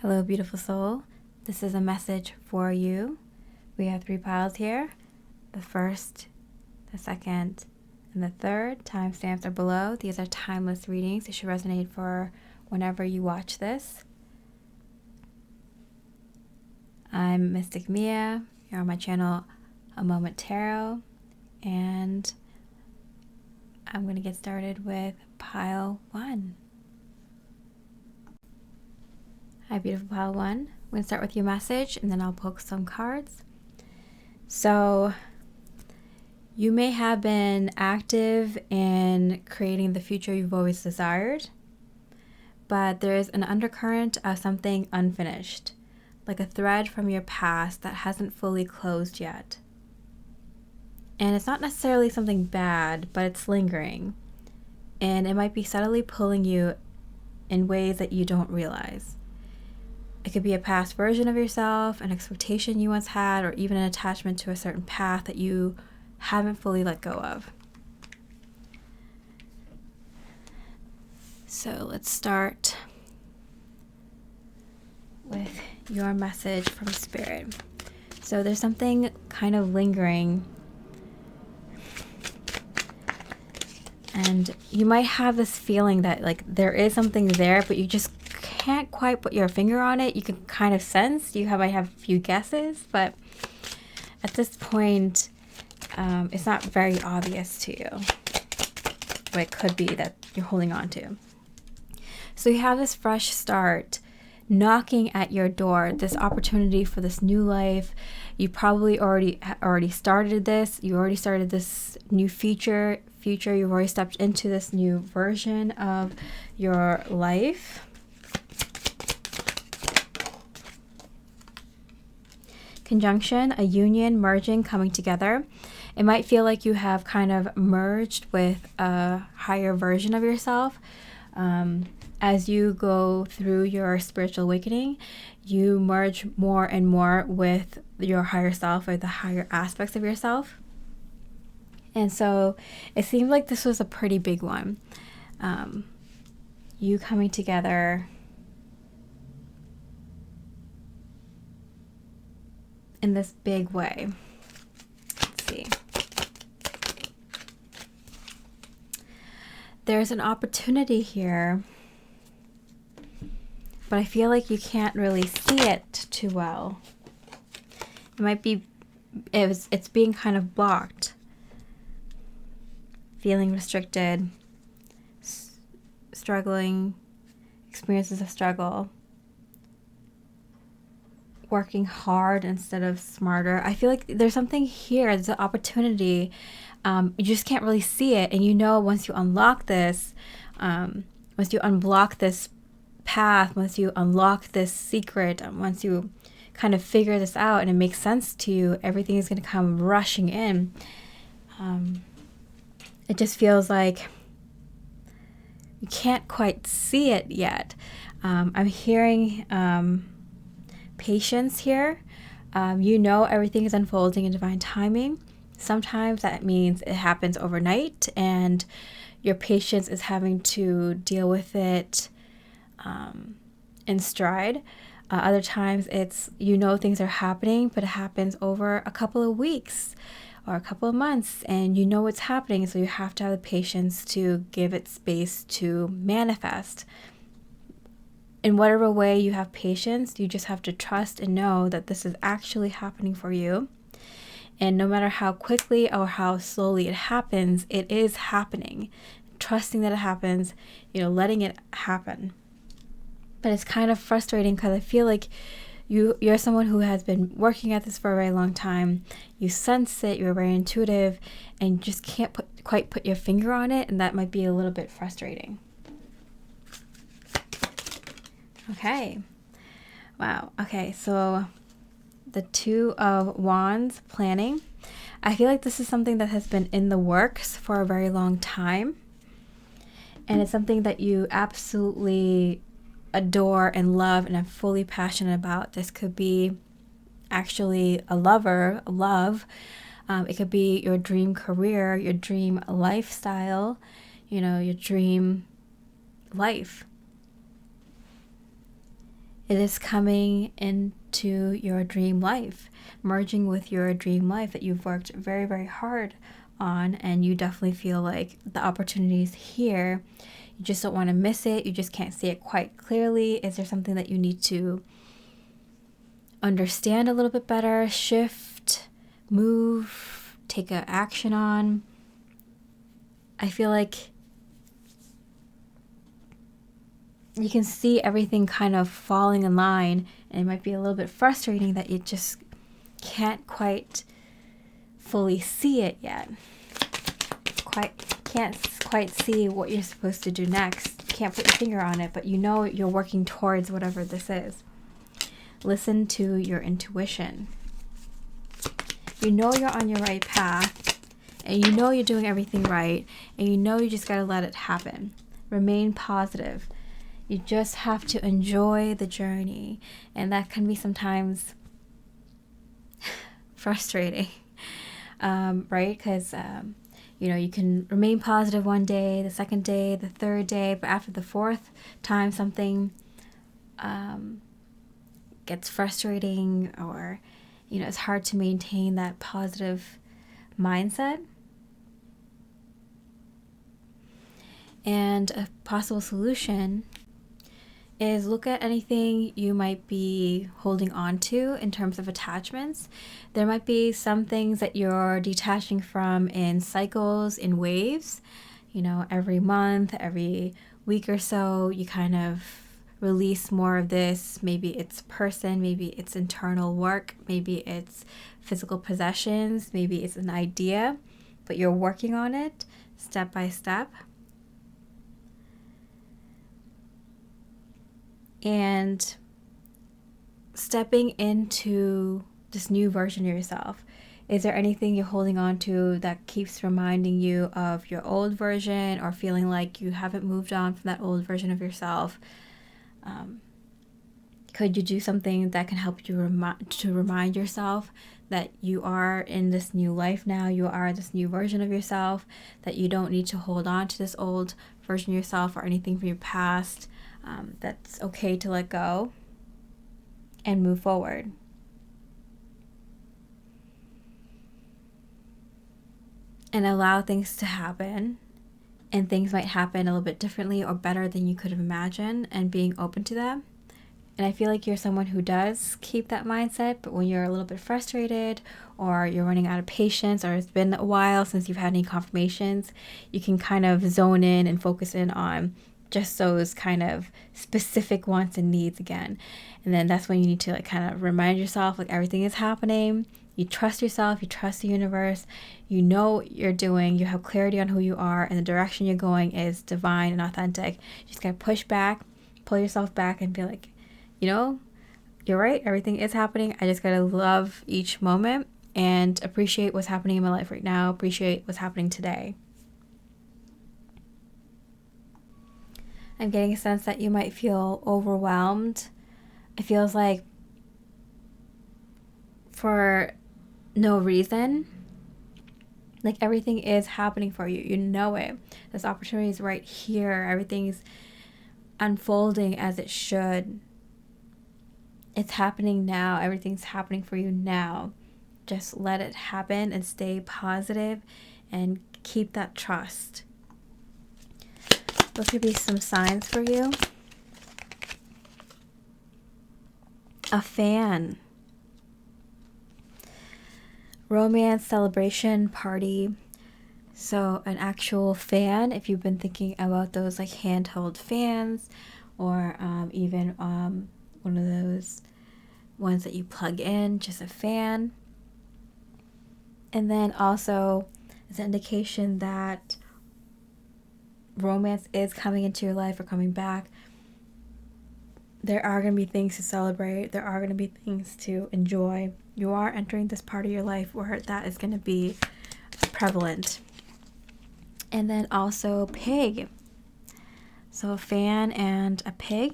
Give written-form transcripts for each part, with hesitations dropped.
Hello, beautiful soul. This is a message for you. We have 3 piles here. The first, the second, and the third. Timestamps are below. These are timeless readings. It should resonate for whenever you watch this. I'm Mystic Miya. You're on my channel, A Moment Tarot. And I'm going to get started with pile 1. Hi, beautiful pile 1. I'm going to start with your message and then I'll poke some cards. So, you may have been active in creating the future you've always desired, but there is an undercurrent of something unfinished, like a thread from your past that hasn't fully closed yet. And it's not necessarily something bad, but it's lingering, and it might be subtly pulling you in ways that you don't realize. It could be a past version of yourself, an expectation you once had, or even an attachment to a certain path that you haven't fully let go of. So let's start with your message from Spirit. So there's something kind of lingering, and you might have this feeling that like there is something there, but you just can't quite put your finger on it. You can kind of sense, might have a few guesses, but at this point, it's not very obvious to you what it could be that you're holding on to. So you have this fresh start knocking at your door, this opportunity for this new life. You probably already started this. You already started this new future. You've already stepped into this new version of your life. Conjunction, a union, merging, coming together. It might feel like you have kind of merged with a higher version of yourself. As you go through your spiritual awakening, you merge more and more with your higher self, or the higher aspects of yourself. And so it seemed like this was a pretty big one. You coming together in this big way. Let's see. There's an opportunity here, but I feel like you can't really see it too well. It might be, it's being kind of blocked. Feeling restricted, struggling, experiences of struggle. Working hard instead of smarter. I feel like there's something here. There's an opportunity. You just can't really see it. And once you unlock this, once you unblock this path, once you unlock this secret, once you kind of figure this out and it makes sense to you, everything is going to come rushing in. It just feels like you can't quite see it yet. I'm hearing patience here. Everything is unfolding in divine timing. Sometimes that means it happens overnight and your patience is having to deal with it in stride. Other times it's, things are happening, but it happens over a couple of weeks or a couple of months, and what's happening, so you have to have the patience to give it space to manifest. In whatever way you have patience, you just have to trust and know that this is actually happening for you. And no matter how quickly or how slowly it happens, it is happening. Trusting that it happens, letting it happen. But it's kind of frustrating because I feel like you're someone who has been working at this for a very long time. You sense it, you're very intuitive, and you just can't quite put your finger on it, and that might be a little bit frustrating. Okay. Wow. Okay, so the 2 of Wands, planning. I feel like this is something that has been in the works for a very long time. And it's something that you absolutely adore and love and are fully passionate about. This could be actually love. It could be your dream career, your dream lifestyle, your dream life. It is coming into your dream life, merging with your dream life that you've worked very, very hard on, and you definitely feel like the opportunity is here. You just don't want to miss it. You just can't see it quite clearly. Is there something that you need to understand a little bit better, shift, move, take an action on? I feel like you can see everything kind of falling in line, and it might be a little bit frustrating that you just can't quite fully see it yet. Can't quite see what you're supposed to do next. Can't put your finger on it, but you know you're working towards whatever this is. Listen to your intuition. You know you're on your right path, and you know you're doing everything right, and you know you just gotta let it happen. Remain positive. You just have to enjoy the journey, and that can be sometimes frustrating, right? Because you can remain positive one day, the second day, the third day, but after the fourth time something gets frustrating, or it's hard to maintain that positive mindset. And a possible solution is look at anything you might be holding on to in terms of attachments. There might be some things that you're detaching from in cycles, in waves. Every month, every week or so, you kind of release more of this. Maybe it's person, maybe it's internal work, maybe it's physical possessions, maybe it's an idea, but you're working on it step by step. And stepping into this new version of yourself. Is there anything you're holding on to that keeps reminding you of your old version, or feeling like you haven't moved on from that old version of yourself? Could you do something that can help you remind yourself that you are in this new life now, you are this new version of yourself, that you don't need to hold on to this old version of yourself or anything from your past? That's okay to let go and move forward. And allow things to happen, and things might happen a little bit differently or better than you could have imagined, and being open to them. And I feel like you're someone who does keep that mindset, but when you're a little bit frustrated, or you're running out of patience, or it's been a while since you've had any confirmations, you can kind of zone in and focus in on just those kind of specific wants and needs again. And then that's when you need to kind of remind yourself everything is happening. You trust yourself, you trust the universe, you know what you're doing, you have clarity on who you are, and the direction you're going is divine and authentic. You just gotta push back, pull yourself back, and be like, you're right, everything is happening. I just gotta love each moment and appreciate what's happening in my life right now, appreciate what's happening today. I'm getting a sense that you might feel overwhelmed. It feels like for no reason. Like everything is happening for you. You know it. This opportunity is right here. Everything's unfolding as it should. It's happening now. Everything's happening for you now. Just let it happen and stay positive and keep that trust. Those could be some signs for you. A fan. Romance, celebration, party. So an actual fan, if you've been thinking about those handheld fans, or even one of those ones that you plug in, just a fan. And then also it's an indication that romance is coming into your life or coming back. There are going to be things to celebrate. There are going to be things to enjoy. You are entering this part of your life where that is going to be prevalent. And then also pig. So a fan and a pig.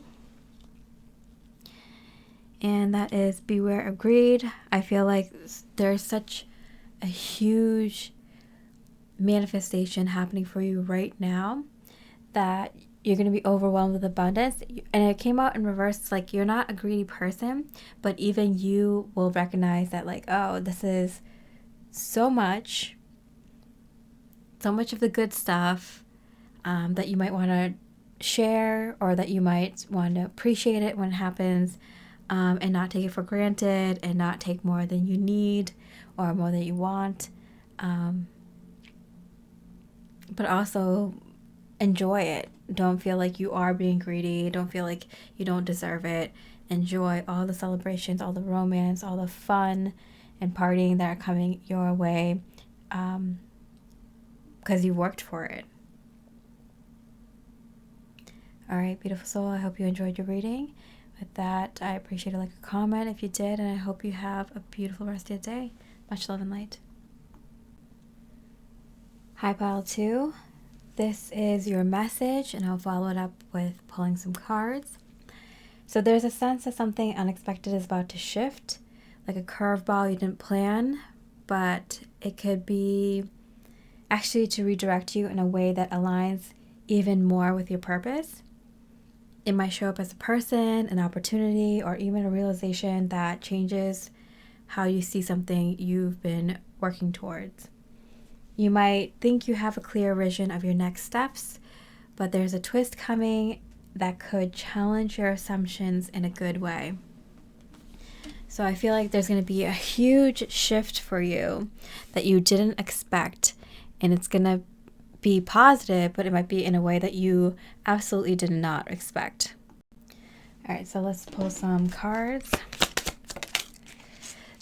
And that is beware of greed. I feel like there's such a huge manifestation happening for you right now that you're going to be overwhelmed with abundance. And it came out in reverse. It's like, you're not a greedy person, but even you will recognize that, like, oh, this is so much of the good stuff that you might want to share, or that you might want to appreciate it when it happens, and not take it for granted, and not take more than you need or more than you want, but also enjoy it. Don't feel like you are being greedy. Don't feel like you don't deserve it. Enjoy all the celebrations, all the romance, all the fun and partying that are coming your way, because you worked for it. All right, beautiful soul, I hope you enjoyed your reading. With that, I appreciate a like, a comment if you did, and I hope you have a beautiful rest of your day. Much love and light. Hi, Pile 2. This is your message, and I'll follow it up with pulling some cards. So there's a sense that something unexpected is about to shift, like a curveball you didn't plan, but it could be actually to redirect you in a way that aligns even more with your purpose. It might show up as a person, an opportunity, or even a realization that changes how you see something you've been working towards. You might think you have a clear vision of your next steps, but there's a twist coming that could challenge your assumptions in a good way. So I feel like there's going to be a huge shift for you that you didn't expect, and it's going to be positive, but it might be in a way that you absolutely did not expect. All right, so let's pull some cards.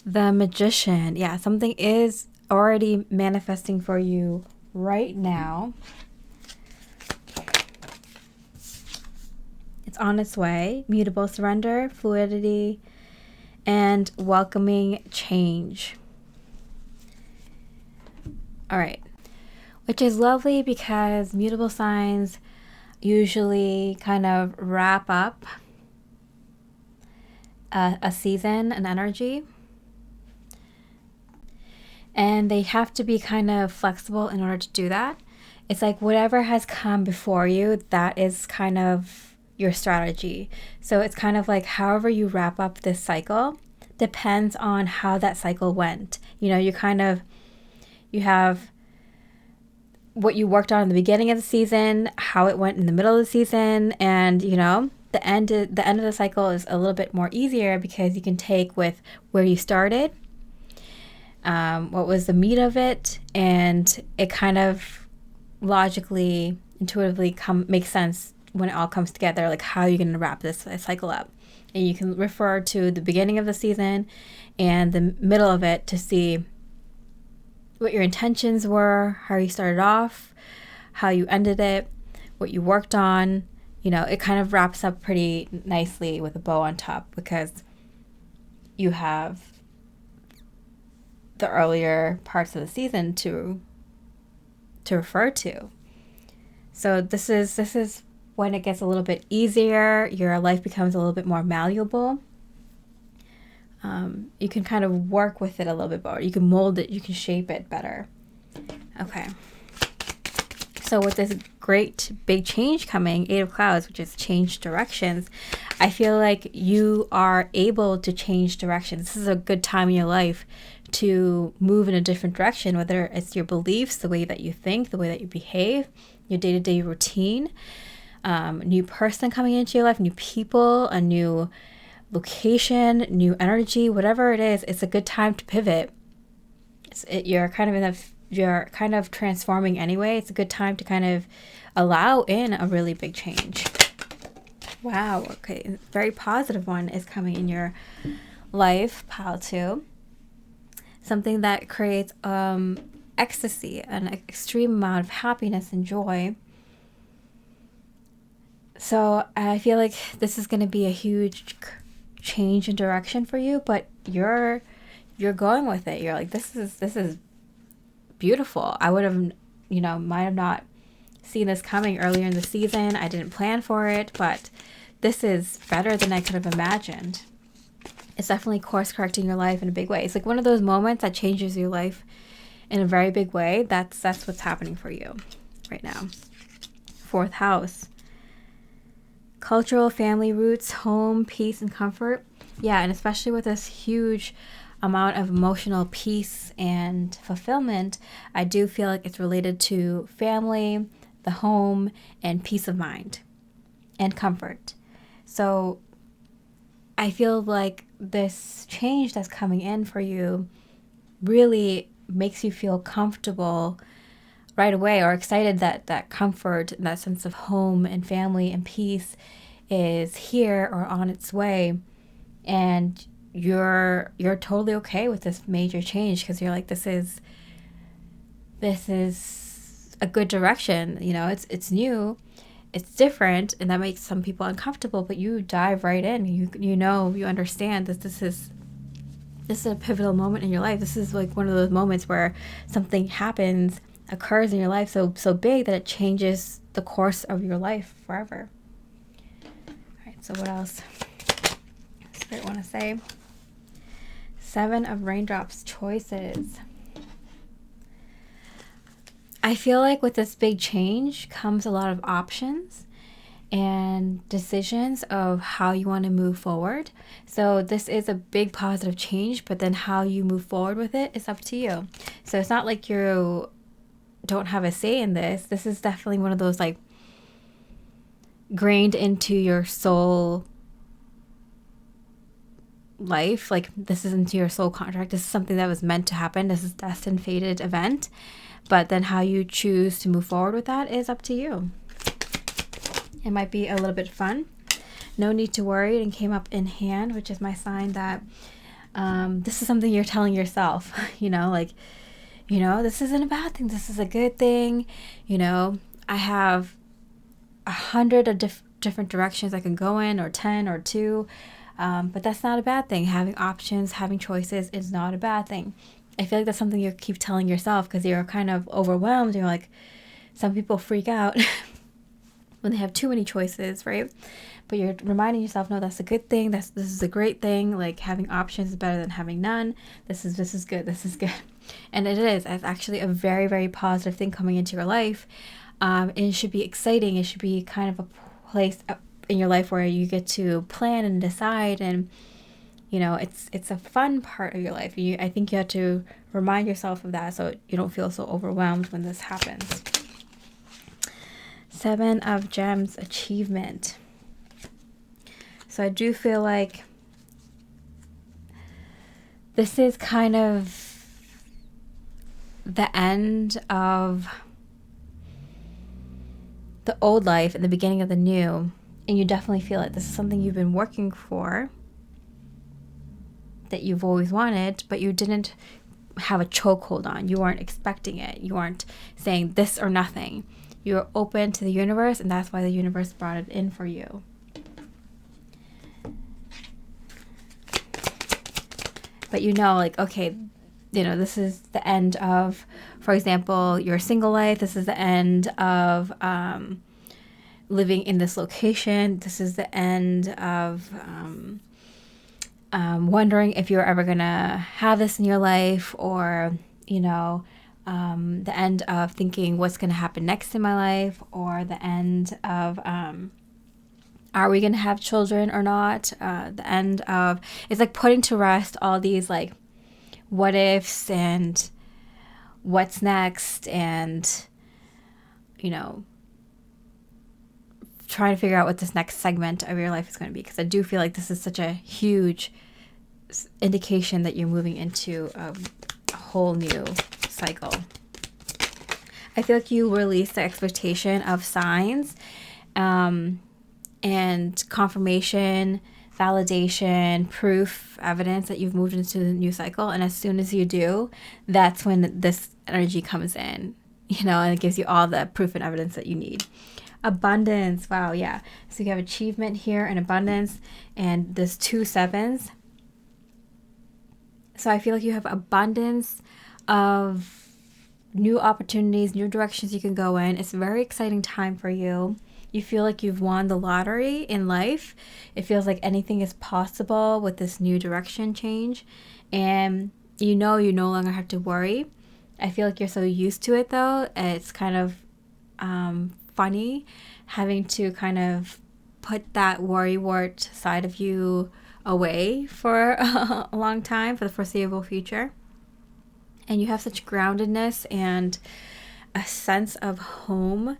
The Magician. Yeah, something is already manifesting for you right now. It's on its way. Mutable surrender, fluidity, and welcoming change. All right. Which is lovely because mutable signs usually kind of wrap up a season, an energy. And they have to be kind of flexible in order to do that. It's like whatever has come before you, that is kind of your strategy. So it's kind of like however you wrap up this cycle depends on how that cycle went. You know, you have what you worked on in the beginning of the season, how it went in the middle of the season, and you know, the end of the cycle is a little bit more easier because you can take with where you started, what was the meat of it, and it kind of logically, intuitively makes sense when it all comes together, like how you're going to wrap this cycle up. And you can refer to the beginning of the season and the middle of it to see what your intentions were, how you started off, how you ended it, what you worked on. You know, it kind of wraps up pretty nicely with a bow on top because you have the earlier parts of the season to refer to. So this is when it gets a little bit easier, your life becomes a little bit more malleable. You can kind of work with it a little bit better. You can mold it, you can shape it better. Okay. So with this great big change coming, 8 of Clouds, which is change directions, I feel like you are able to change directions. This is a good time in your life to move in a different direction, whether it's your beliefs, the way that you think, the way that you behave, your day-to-day routine, new person coming into your life, new people, a new location, new energy, whatever it is, it's a good time to pivot. You're kind of transforming anyway. It's a good time to kind of allow in a really big change. Wow, okay. Very positive one is coming in your life, pile 2. Something that creates ecstasy, an extreme amount of happiness and joy. So I feel like this is going to be a huge change in direction for you, but you're going with it. You're like, this is beautiful. I would have, might have not seen this coming earlier in the season. I didn't plan for it, but this is better than I could have imagined. It's definitely course correcting your life in a big way. It's like one of those moments that changes your life in a very big way. That's what's happening for you right now. 4th house. Cultural family roots, home, peace, and comfort. Yeah, and especially with this huge amount of emotional peace and fulfillment, I do feel like it's related to family, the home, and peace of mind and comfort. So I feel like this change that's coming in for you really makes you feel comfortable right away, or excited that that comfort and that sense of home and family and peace is here or on its way. And you're totally okay with this major change because you're like, this is a good direction. You know, it's new, it's different, and that makes some people uncomfortable, but you dive right in. You understand that this is a pivotal moment in your life. This is like one of those moments where something occurs in your life so big that it changes the course of your life forever. All right, so what else Spirit want to say? 7 of Raindrops, choices. I feel like with this big change comes a lot of options and decisions of how you want to move forward. So this is a big positive change, but then how you move forward with it is up to you. So it's not like you don't have a say in this. This is definitely one of those like grained into your soul life. Like this is into your soul contract. This is something that was meant to happen. This is destined, fated event. But then how you choose to move forward with that is up to you. It might be a little bit fun. No need to worry, and came up in hand, which is my sign that this is something you're telling yourself. This isn't a bad thing. This is a good thing. I have 100 of different directions I can go in, or 10 or 2. But that's not a bad thing. Having options, having choices is not a bad thing. I feel like that's something you keep telling yourself because you're kind of overwhelmed. You're like, some people freak out when they have too many choices, right? But you're reminding yourself, no, that's a good thing. This is a great thing. Like having options is better than having none. This is good. This is good. And it is. It's actually a very, very positive thing coming into your life. And it should be exciting. It should be kind of a place in your life where you get to plan and decide, and it's a fun part of your life. I think you have to remind yourself of that so you don't feel so overwhelmed when this happens. 7 of Gems, achievement. So I do feel like this is kind of the end of the old life and the beginning of the new. And you definitely feel it. This is something you've been working for, that you've always wanted, but you didn't have a chokehold on. You weren't expecting it. You weren't saying this or nothing. You were open to the universe, and that's why the universe brought it in for you. But okay, this is the end of, for example, your single life. This is the end of living in this location. This is the end of wondering if you're ever gonna have this in your life, or the end of thinking what's gonna happen next in my life, or the end of are we gonna have children or not? The end of, it's like putting to rest all these like what ifs and what's next, and trying to figure out what this next segment of your life is going to be, because I do feel like this is such a huge indication that you're moving into a whole new cycle. I feel like you release the expectation of signs and confirmation, validation, proof, evidence that you've moved into the new cycle. And as soon as you do, that's when this energy comes in, and it gives you all the proof and evidence that you need. Abundance. Wow, yeah. So you have achievement here and abundance, and there's 2 7s. So I feel like you have abundance of new opportunities, new directions you can go in. It's a very exciting time for you. You feel like you've won the lottery in life. It feels like anything is possible with this new direction change. And you no longer have to worry. I feel like you're so used to it though. It's kind of funny having to kind of put that worrywart side of you away for a long time, for the foreseeable future. And you have such groundedness and a sense of home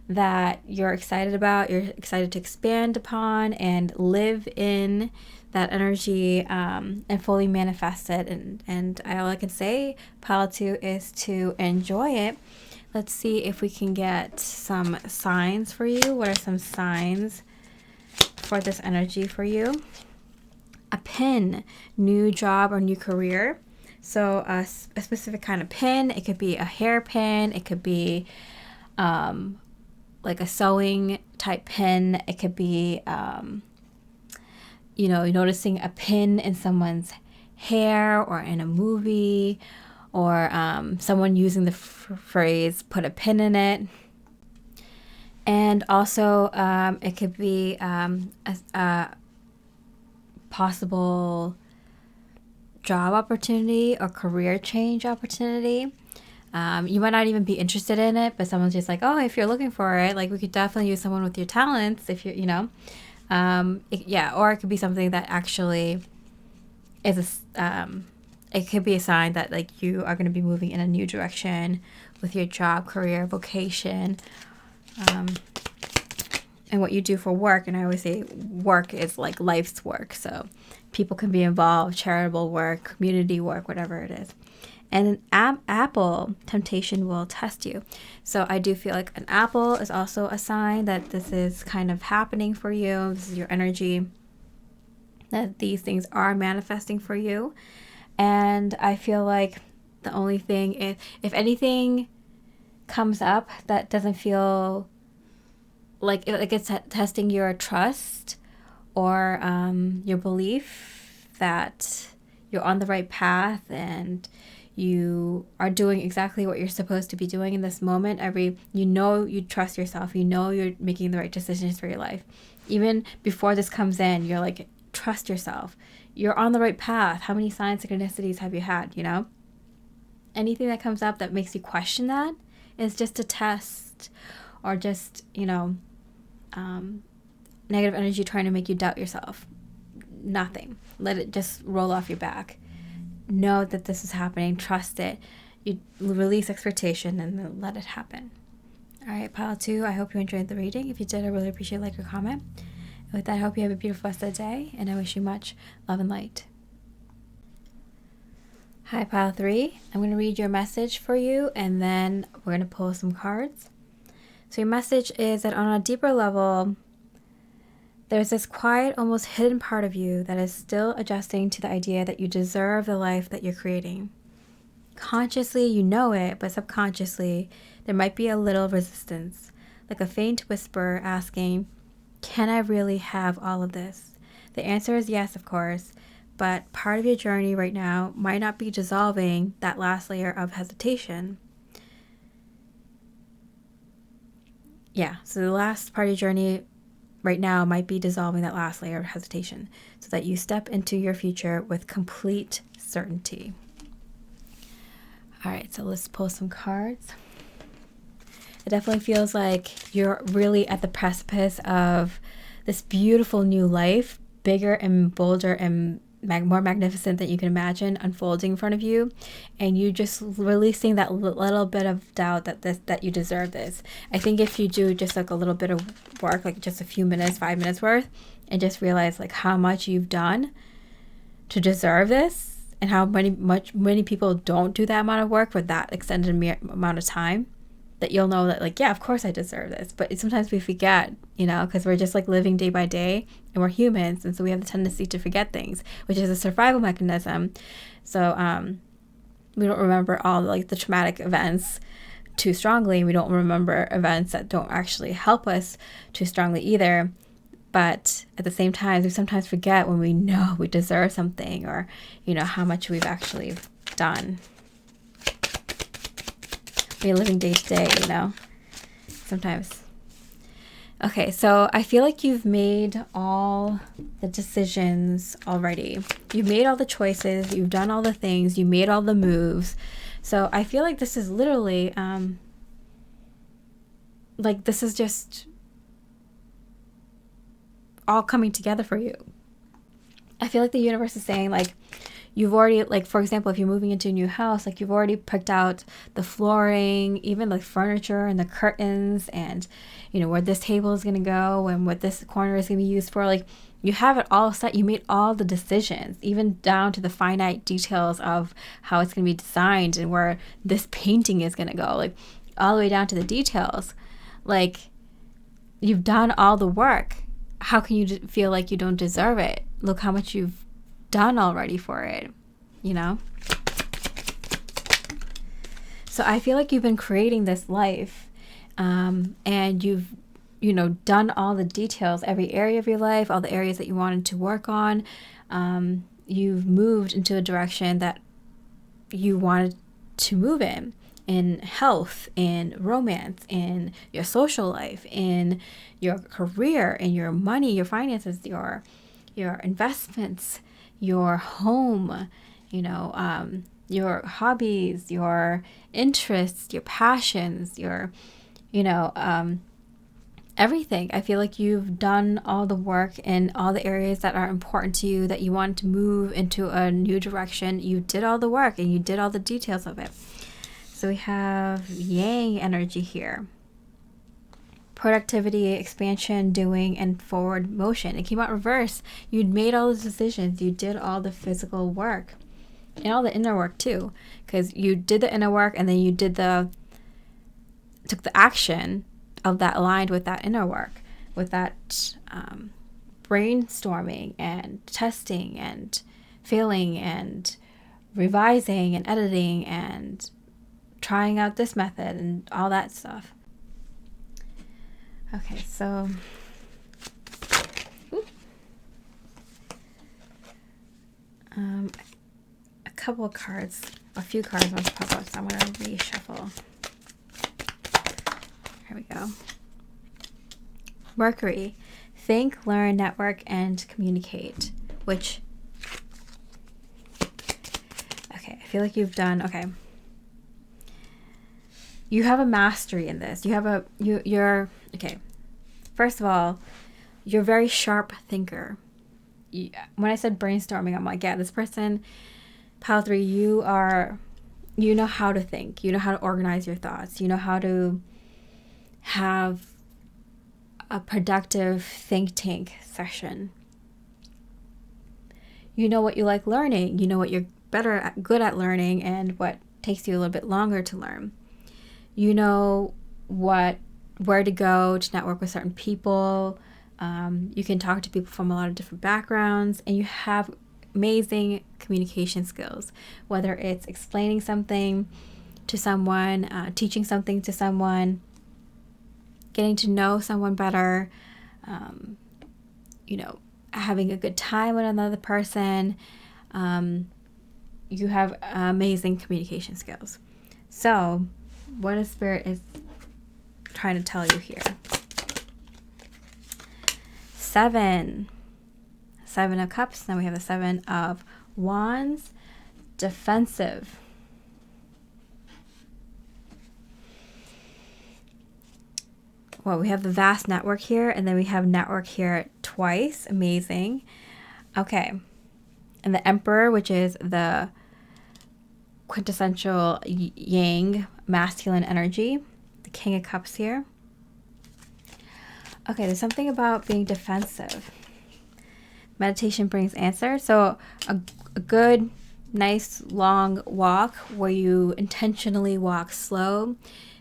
that you're excited about, you're excited to expand upon and live in that energy, and fully manifest it. And all I can say, pile 2, is to enjoy it. Let's see if we can get some signs for you. What are some signs for this energy for you? A pin, new job or new career. So a specific kind of pin. It could be a hairpin. It could be like a sewing type pin. It could be, noticing a pin in someone's hair or in a movie, or someone using the phrase, put a pin in it. And also it could be a possible job opportunity or career change opportunity. You might not even be interested in it, but someone's just like, oh, if you're looking for it, like we could definitely use someone with your talents if you're, or it could be something that actually is it could be a sign that like you are going to be moving in a new direction with your job, career, vocation, and what you do for work. And I always say work is like life's work. So people can be involved, charitable work, community work, whatever it is. And an apple, temptation will test you. So I do feel like an apple is also a sign that this is kind of happening for you. This is your energy, that these things are manifesting for you. And I feel like the only thing, if anything comes up that doesn't feel like it's testing your trust or your belief that you're on the right path and you are doing exactly what you're supposed to be doing in this moment. You trust yourself. You know you're making the right decisions for your life. Even before this comes in, you're like, trust yourself. You're on the right path. How many signs, synchronicities have you had, Anything that comes up that makes you question that is just a test or just, negative energy trying to make you doubt yourself. Nothing. Let it just roll off your back. Know that this is happening. Trust it. You release expectation and then let it happen. All right, pile 2, I hope you enjoyed the reading. If you did, I really appreciate a like or comment. And with that, I hope you have a beautiful rest of the day, and I wish you much love and light. Hi, pile 3. I'm going to read your message for you, and then we're going to pull some cards. So your message is that on a deeper level, there's this quiet, almost hidden part of you that is still adjusting to the idea that you deserve the life that you're creating. Consciously, you know it, but subconsciously, there might be a little resistance, like a faint whisper asking, can I really have all of this? The answer is yes, of course, but part of your journey right now might not be dissolving that last layer of hesitation. Yeah, so the last part of your journey right now might be dissolving that last layer of hesitation so that you step into your future with complete certainty. All right, so let's pull some cards. It definitely feels like you're really at the precipice of this beautiful new life, bigger and bolder and more magnificent than you can imagine, unfolding in front of you, and you just releasing that little bit of doubt that you deserve this. I think if you do just like a little bit of work, like just a few minutes, 5 minutes worth, and just realize like how much you've done to deserve this, and how many people don't do that amount of work for that extended amount of time, that you'll know that like, yeah, of course I deserve this. But sometimes we forget, because we're just like living day by day and we're humans. And so we have the tendency to forget things, which is a survival mechanism. So we don't remember all like the traumatic events too strongly. We don't remember events that don't actually help us too strongly either. But at the same time, we sometimes forget when we know we deserve something, or, how much we've actually done. We're living day to day, sometimes. Okay, so I feel like you've made all the decisions already. You've made all the choices. You've done all the things. You made all the moves. So I feel like this is literally, this is just all coming together for you. I feel like the universe is saying, like, you've already, like, for example, if you're moving into a new house, like, you've already picked out the flooring, even like furniture and the curtains, and, you know, where this table is going to go and what this corner is going to be used for. Like, you have it all set. You made all the decisions, even down to the finite details of how it's going to be designed and where this painting is going to go, like, all the way down to the details. Like, you've done all the work. How can you feel like you don't deserve it? Look how much you've done already for it, you know? So I feel like you've been creating this life, and you've, you know, done all the details, every area of your life, all the areas that you wanted to work on. You've moved into a direction that you wanted to move in health, in romance, in your social life, in your career, in your money, your finances, your investments, your home, you know, your hobbies, your interests, your passions, your, you know, everything. I feel like you've done all the work in all the areas that are important to you, that you want to move into a new direction. You did all the work and you did all the details of it. So we have yang energy here. Productivity, expansion, doing, and forward motion. It came out reverse. You'd made all the decisions. You did all the physical work and all the inner work too, because you did the inner work and then you took the action of that aligned with that inner work, with that brainstorming and testing and failing and revising and editing and trying out this method and all that stuff. Okay, so a couple of cards, a few cards want to pop up, so I'm going to reshuffle. Here we go. Mercury, think, learn, network, and communicate, which, okay, I feel like you've done, okay. You have a mastery in this. You have you're, okay. First of all, you're a very sharp thinker. When I said brainstorming, I'm like, yeah, this person, Pile 3, you know how to think. You know how to organize your thoughts. You know how to have a productive think tank session. You know what you like learning. You know what you're good at learning and what takes you a little bit longer to learn. You know where to go to network with certain people. You can talk to people from a lot of different backgrounds, and you have amazing communication skills, whether it's explaining something to someone, teaching something to someone, getting to know someone better, you know, having a good time with another person. You have amazing communication skills. So what a Spirit is trying to tell you here. 7 of Cups. Now we have the 7 of Wands. Defensive. Well, we have the vast network here, and then we have network here twice. Amazing. Okay. And the Emperor, which is the quintessential yang, masculine energy. The King of Cups here. Okay, there's something about being defensive. Meditation brings answer. So a good, nice, long walk where you intentionally walk slow,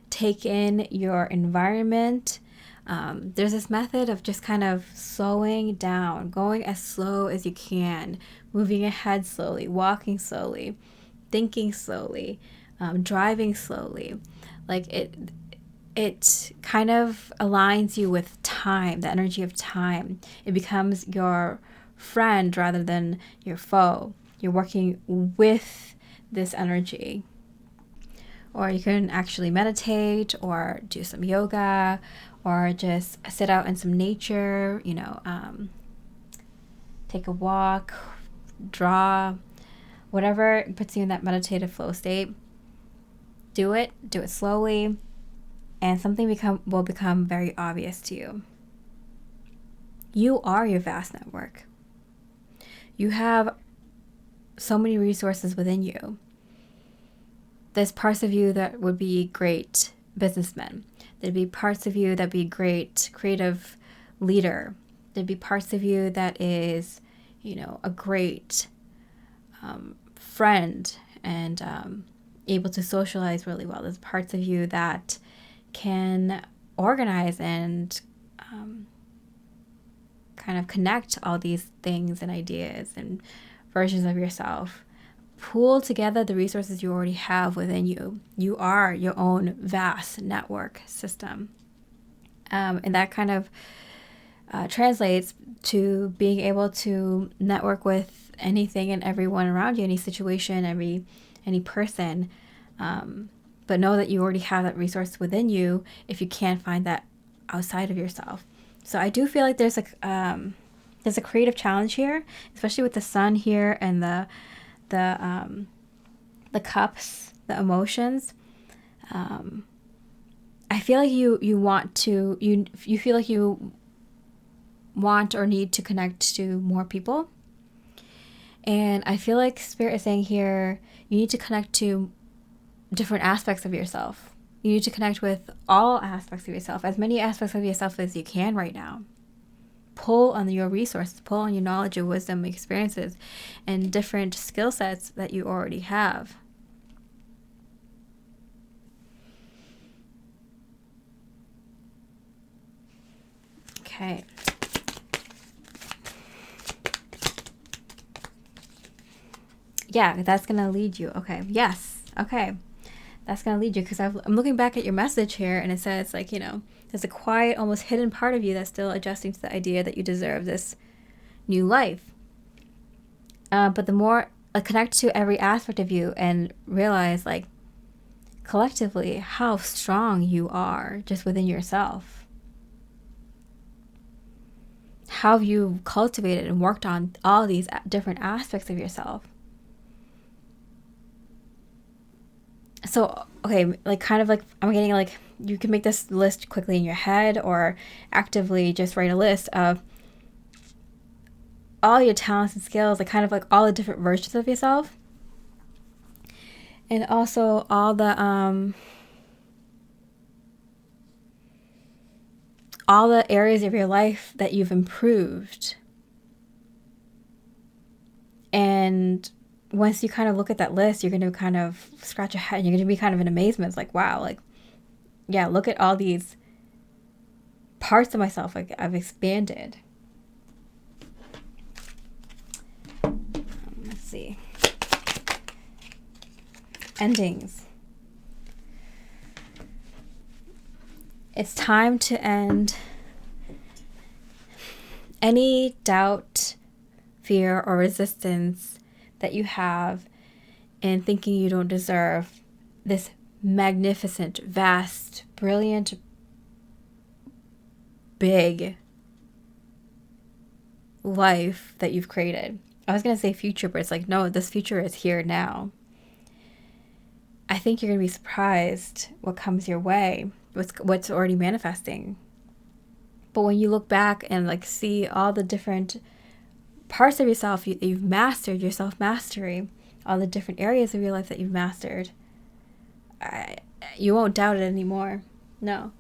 take in your environment. There's this method of just kind of slowing down, going as slow as you can, moving ahead slowly, walking slowly, thinking slowly, driving slowly. Like it kind of aligns you with time, the energy of time. It becomes your friend rather than your foe. You're working with this energy. Or you can actually meditate or do some yoga or just sit out in some nature, you know, take a walk, draw, whatever puts you in that meditative flow state. Do it slowly, and something will become very obvious to you. You are your vast network. You have so many resources within you. There's parts of you that would be great businessmen. There'd be parts of you that'd be great creative leader. There'd be parts of you that is, a great friend and able to socialize really well. There's parts of you that can organize and kind of connect all these things and ideas and versions of yourself. Pool together the resources you already have within you. You are your own vast network system. And that kind of translates to being able to network with anything and everyone around you, any situation, any person. But know that you already have that resource within you if you can't find that outside of yourself. So I do feel like there's a creative challenge here, especially with the sun here and the cups, the emotions. I feel like you feel like you want or need to connect to more people. And I feel like Spirit is saying here, you need to connect to different aspects of yourself. You need to connect with all aspects of yourself, as many aspects of yourself as you can right now. Pull on your resources, pull on your knowledge and wisdom, experiences, and different skill sets that you already have. Okay. Yeah, that's going to lead you. Okay. Yes. Okay. That's going to lead you, because I'm looking back at your message here, and it says, there's a quiet, almost hidden part of you that's still adjusting to the idea that you deserve this new life. But the more connect to every aspect of you and realize, collectively, how strong you are just within yourself. How you cultivated and worked on all these different aspects of yourself. So, okay, I'm getting you can make this list quickly in your head or actively just write a list of all your talents and skills, all the different versions of yourself. And also all the areas of your life that you've improved. And once you kind of look at that list, you're going to kind of scratch your head. You're going to be kind of in amazement. It's wow, yeah, look at all these parts of myself I've expanded. Let's see. Endings. It's time to end any doubt, fear, or resistance that you have in thinking you don't deserve this magnificent, vast, brilliant, big life that you've created. I was going to say future, but it's no, this future is here now. I think you're going to be surprised what comes your way, what's already manifesting. But when you look back and see all the different parts of yourself you've mastered, your self-mastery, all the different areas of your life that you've mastered, you won't doubt it anymore. No.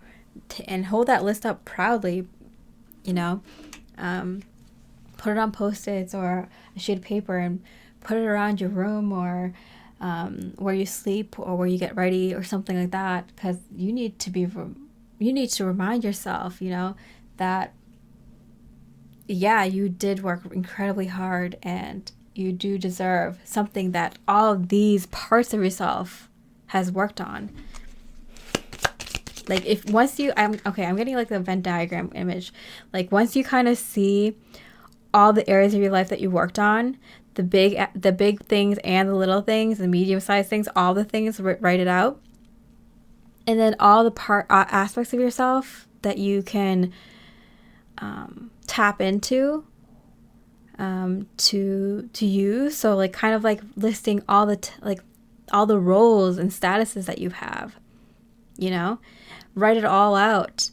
And hold that list up proudly, put it on Post-its or a sheet of paper and put it around your room or where you sleep or where you get ready or something like that, because you need to remind yourself, that yeah, you did work incredibly hard and you do deserve something that all these parts of yourself has worked on. I'm getting the Venn diagram image. Once you kind of see all the areas of your life that you worked on, the big things and the little things, the medium-sized things, all the things, write it out. And then all the aspects of yourself that you can tap into to use. So listing all the roles and statuses that you have, write it all out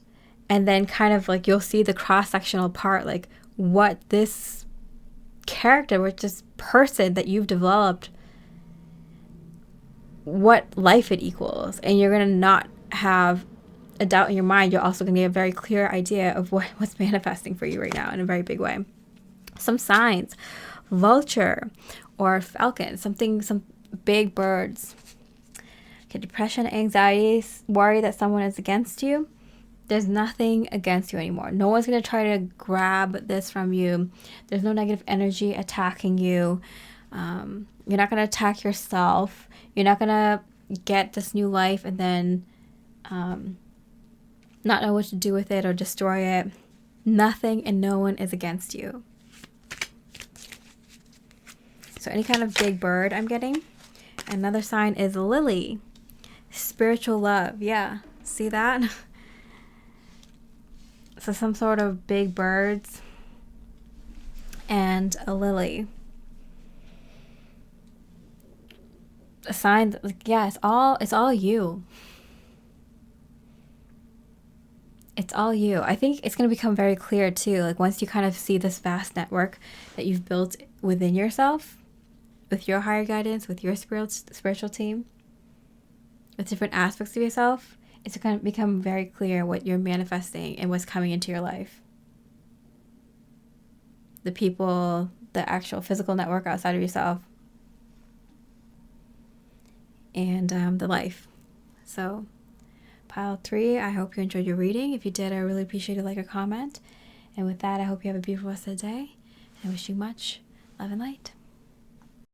And then kind of like you'll see the cross-sectional part, like what this character, what this person that you've developed, what life it equals. And you're going to not have a doubt in your mind. You're also going to get a very clear idea of what's manifesting for you right now in a very big way. Some signs: vulture or falcon, some big birds. Okay, depression, anxiety, worry that someone is against you. There's nothing against you anymore. No one's going to try to grab this from you. There's no negative energy attacking you. You're not going to attack yourself. You're not going to get this new life and then not know what to do with it or destroy it. Nothing and no one is against you. So any kind of big bird I'm getting. Another sign is lily. Spiritual love. Yeah. See that? So some sort of big birds and a lily. A sign that, like, yeah, it's all you. It's all you. I think it's going to become very clear too, like once you kind of see this vast network that you've built within yourself, with your higher guidance, with your spiritual team, with different aspects of yourself, it's going to become very clear what you're manifesting and what's coming into your life. The people, the actual physical network outside of yourself, and the life. So pile 3, I hope you enjoyed your reading. If you did, I really appreciate a like or comment. And with that, I hope you have a beautiful rest of the day. I wish you much love and light.